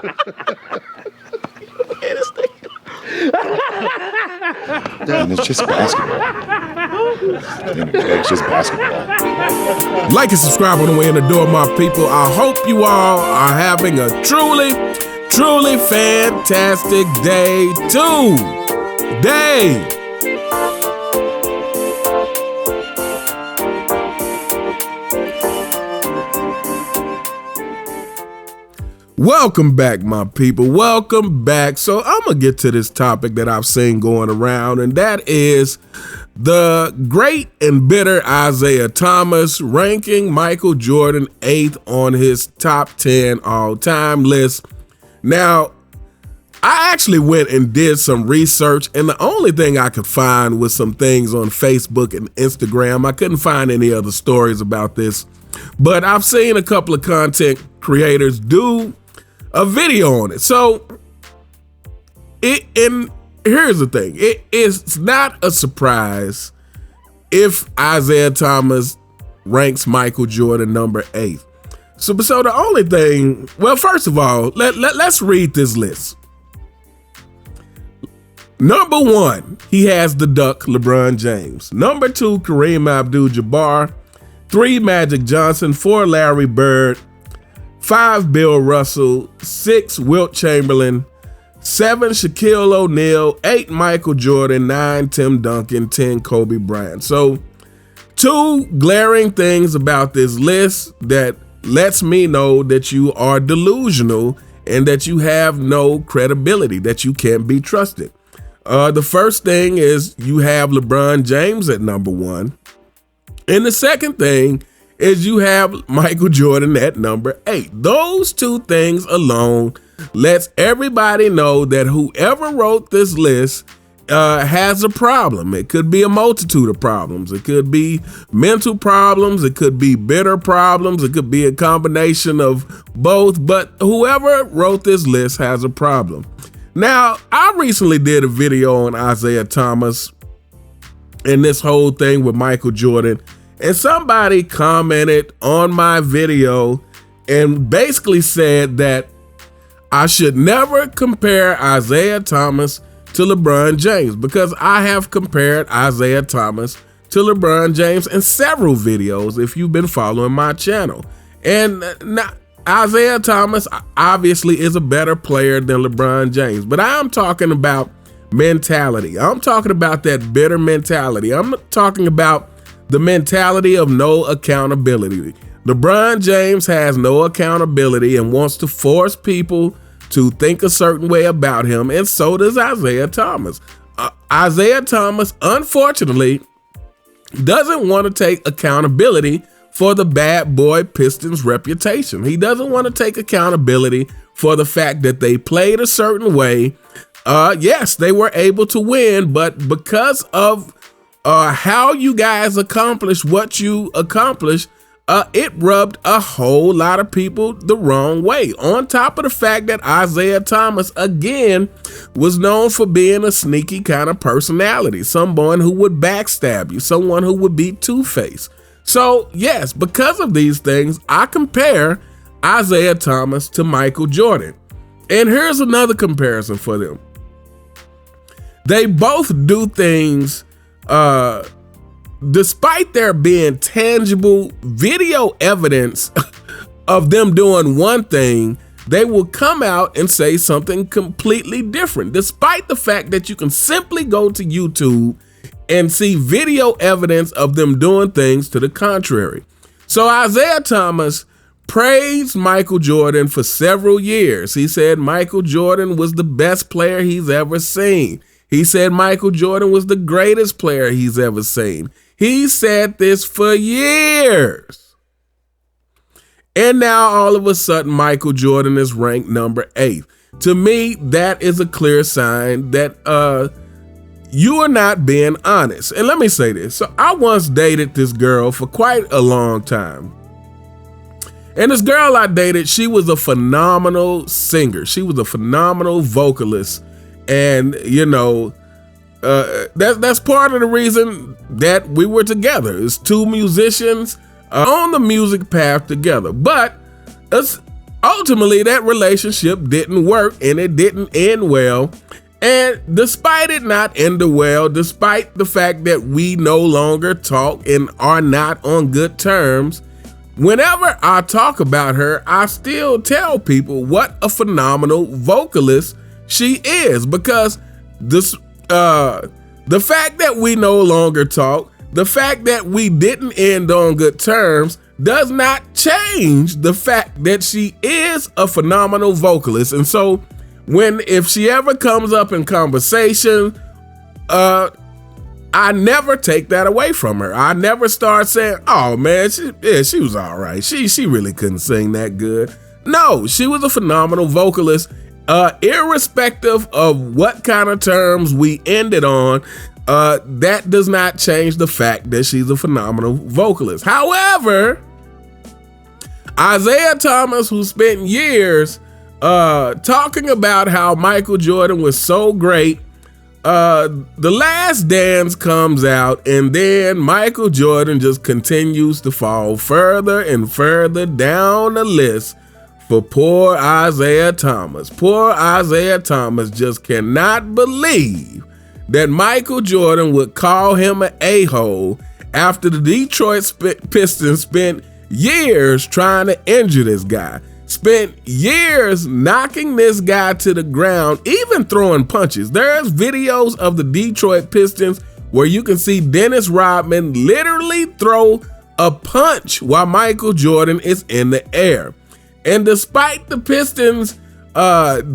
And it's just basketball. It's just basketball. Like and subscribe on the way in the door, my people. I hope you all are having a truly fantastic day today. Welcome back, my people. Welcome back. So I'm going to get to this topic that I've seen going around, and that is the great and bitter Isiah Thomas ranking Michael Jordan 8th on his top 10 all-time list. Now, I actually went and did some research, and the only thing I could find was some things on Facebook and Instagram. I couldn't find any other stories about this, but I've seen a couple of content creators do a video on it. So, here's the thing. It is not a surprise if Isiah Thomas ranks Michael Jordan number 8. So the only thing, well, first of all, let's read this list. Number 1, he has the Duck, LeBron James. Number 2, Kareem Abdul-Jabbar. 3, Magic Johnson. 4, Larry Bird. 5, Bill Russell. 6, Wilt Chamberlain. 7, Shaquille O'Neal. 8, Michael Jordan. 9, Tim Duncan. 10, Kobe Bryant. So 2 glaring things about this list that lets me know that you are delusional and that you have no credibility, that you can't be trusted. The first thing is you have LeBron James at number 1. And the second thing is you have Michael Jordan at number 8. Those 2 things alone lets everybody know that whoever wrote this list has a problem. It could be a multitude of problems. It could be mental problems. It could be bitter problems. It could be a combination of both. But whoever wrote this list has a problem. Now, I recently did a video on Isiah Thomas and this whole thing with Michael Jordan. And somebody commented on my video and basically said that I should never compare Isiah Thomas to LeBron James, because I have compared Isiah Thomas to LeBron James in several videos if you've been following my channel. And Isiah Thomas obviously is a better player than LeBron James, but I'm talking about mentality. I'm talking about that bitter mentality. I'm talking about the mentality of no accountability. LeBron James has no accountability and wants to force people to think a certain way about him, and so does Isiah Thomas. Isiah Thomas, unfortunately, doesn't want to take accountability for the bad boy Pistons reputation. He doesn't want to take accountability for the fact that they played a certain way. Yes, they were able to win, but because of how you guys accomplished what you accomplished, it rubbed a whole lot of people the wrong way. On top of the fact that Isiah Thomas, again, was known for being a sneaky kind of personality, someone who would backstab you, someone who would be two-faced. So, yes, because of these things, I compare Isiah Thomas to Michael Jordan. And here's another comparison for them. They both do things despite there being tangible video evidence of them doing one thing, they will come out and say something completely different, despite the fact that you can simply go to YouTube and see video evidence of them doing things to the contrary. So Isiah Thomas praised Michael Jordan for several years. He said Michael Jordan was the best player he's ever seen. He said Michael Jordan was the greatest player he's ever seen. He said this for years. And now all of a sudden, Michael Jordan is ranked number 8. To me, that is a clear sign that you are not being honest. And let me say this. So I once dated this girl for quite a long time. And this girl I dated, she was a phenomenal singer. She was a phenomenal vocalist. And, you know, that's part of the reason that we were together. It's two musicians on the music path together. But ultimately, that relationship didn't work and it didn't end well. And despite it not ending well, despite the fact that we no longer talk and are not on good terms, whenever I talk about her, I still tell people what a phenomenal vocalist she is, because this, the fact that we no longer talk, the fact that we didn't end on good terms, does not change the fact that she is a phenomenal vocalist. And so if she ever comes up in conversation, I never take that away from her. I never start saying, oh man, she was all right. She really couldn't sing that good. No, she was a phenomenal vocalist, irrespective of what kind of terms we ended on. That does not change the fact that she's a phenomenal vocalist. However, Isiah Thomas, who spent years talking about how Michael Jordan was so great, The Last Dance comes out, and then Michael Jordan just continues to fall further and further down the list for poor Isiah Thomas. Poor Isiah Thomas just cannot believe that Michael Jordan would call him an a-hole after the Detroit Pistons spent years trying to injure this guy. Spent years knocking this guy to the ground, even throwing punches. There's videos of the Detroit Pistons where you can see Dennis Rodman literally throw a punch while Michael Jordan is in the air. And despite the Pistons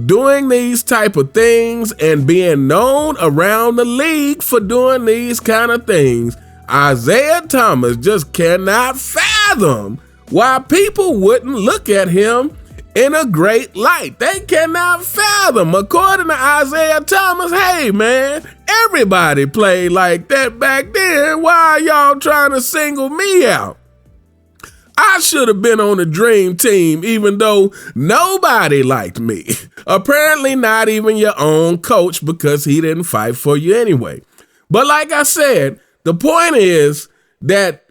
doing these type of things and being known around the league for doing these kind of things, Isiah Thomas just cannot fathom why people wouldn't look at him in a great light. They cannot fathom, according to Isiah Thomas, hey man, everybody played like that back then. Why are y'all trying to single me out? I should have been on the dream team even though nobody liked me. Apparently not even your own coach, because he didn't fight for you anyway. But like I said, the point is that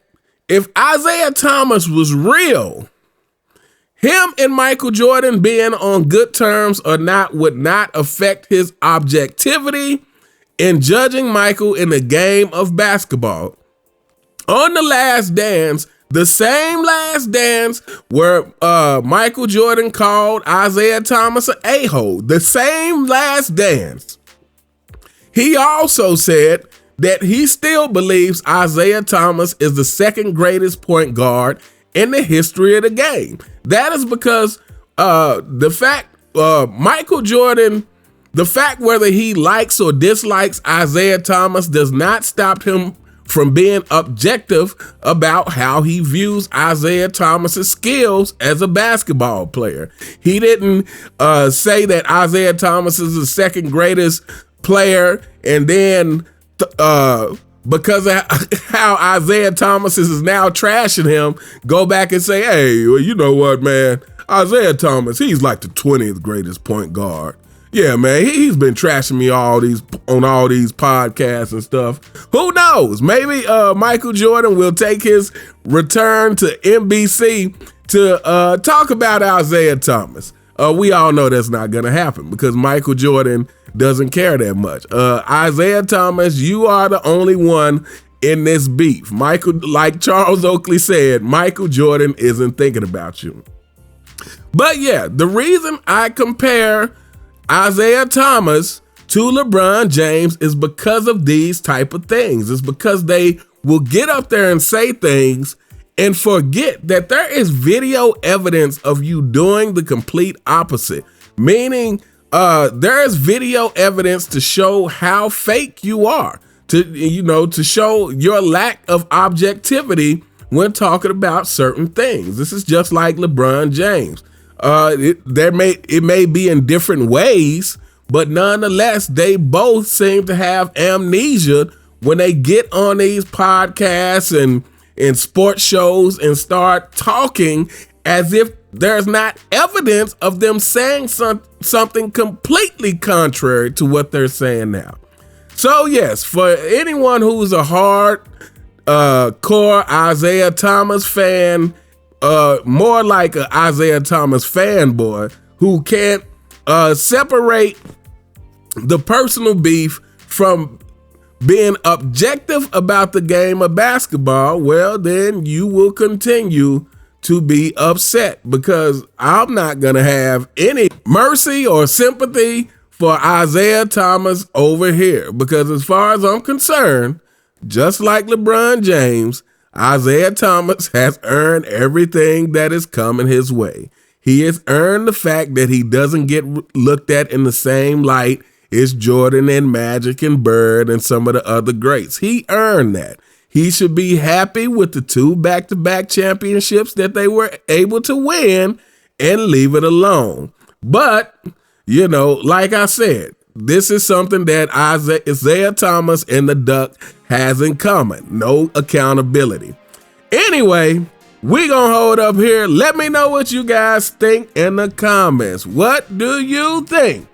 if Isiah Thomas was real, him and Michael Jordan being on good terms or not would not affect his objectivity in judging Michael in the game of basketball. On The Last Dance, the same Last Dance where Michael Jordan called Isiah Thomas an a-hole, the same Last Dance, he also said that he still believes Isiah Thomas is the second greatest point guard in the history of the game. That is because the fact Michael Jordan, the fact whether he likes or dislikes Isiah Thomas does not stop him from being objective about how he views Isiah Thomas's skills as a basketball player. He didn't say that Isiah Thomas is the second greatest player and then because of how Isiah Thomas is now trashing him, go back and say, hey, well, you know what, man? Isiah Thomas, he's like the 20th greatest point guard. Yeah, man, he's been trashing me on all these podcasts and stuff. Who knows? Maybe Michael Jordan will take his return to NBC to talk about Isiah Thomas. We all know that's not going to happen because Michael Jordan doesn't care that much. Isiah Thomas, you are the only one in this beef. Michael, like Charles Oakley said, Michael Jordan isn't thinking about you. But yeah, the reason I compare Isiah Thomas to LeBron James is because of these type of things. It's because they will get up there and say things and forget that there is video evidence of you doing the complete opposite. Meaning, there is video evidence to show how fake you are, to show your lack of objectivity when talking about certain things. This is just like LeBron James. It may be in different ways, but nonetheless, they both seem to have amnesia when they get on these podcasts and sports shows and start talking as if there's not evidence of them saying something completely contrary to what they're saying now. So yes, for anyone who's a hard core Isiah Thomas fan, more like an Isiah Thomas fanboy who can't separate the personal beef from being objective about the game of basketball, well, then you will continue to be upset, because I'm not going to have any mercy or sympathy for Isiah Thomas over here. Because as far as I'm concerned, just like LeBron James, Isiah Thomas has earned everything that is coming his way. He has earned the fact that he doesn't get looked at in the same light as Jordan and Magic and Bird and some of the other greats. He earned that. He should be happy with the 2 back-to-back championships that they were able to win and leave it alone. But, you know, like I said, this is something that Isiah Thomas and the Duck has in common. No accountability. Anyway, we gonna hold up here. Let me know what you guys think in the comments. What do you think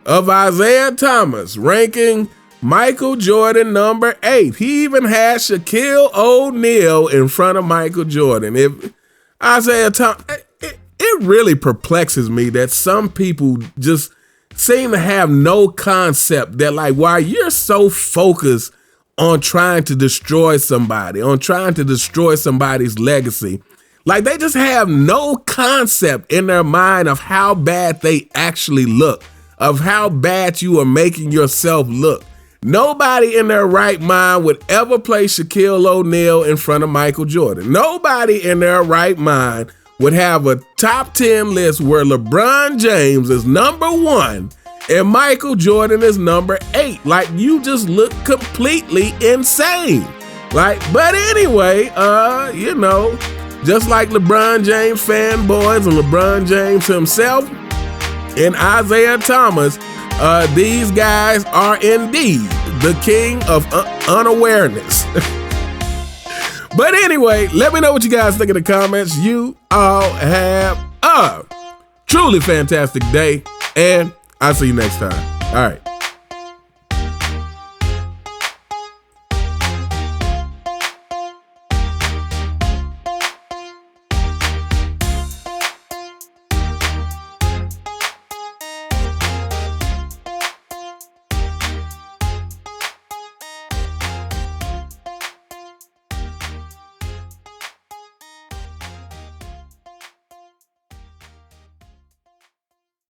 of Isiah Thomas ranking Michael Jordan number 8? He even had Shaquille O'Neal in front of Michael Jordan. If Isiah Thomas, it really perplexes me that some people just seem to have no concept that, like, while you're so focused on trying to destroy somebody, on trying to destroy somebody's legacy, like, they just have no concept in their mind of how bad they actually look, of how bad you are making yourself look. Nobody in their right mind would ever place Shaquille O'Neal in front of Michael Jordan. Nobody in their right mind would have a top 10 list where LeBron James is number 1 and Michael Jordan is number 8. Like, you just look completely insane. Like, but anyway, you know, just like LeBron James fanboys and LeBron James himself and Isiah Thomas, these guys are indeed the king of unawareness. But anyway, let me know what you guys think in the comments. You all have a truly fantastic day, and I'll see you next time. All right.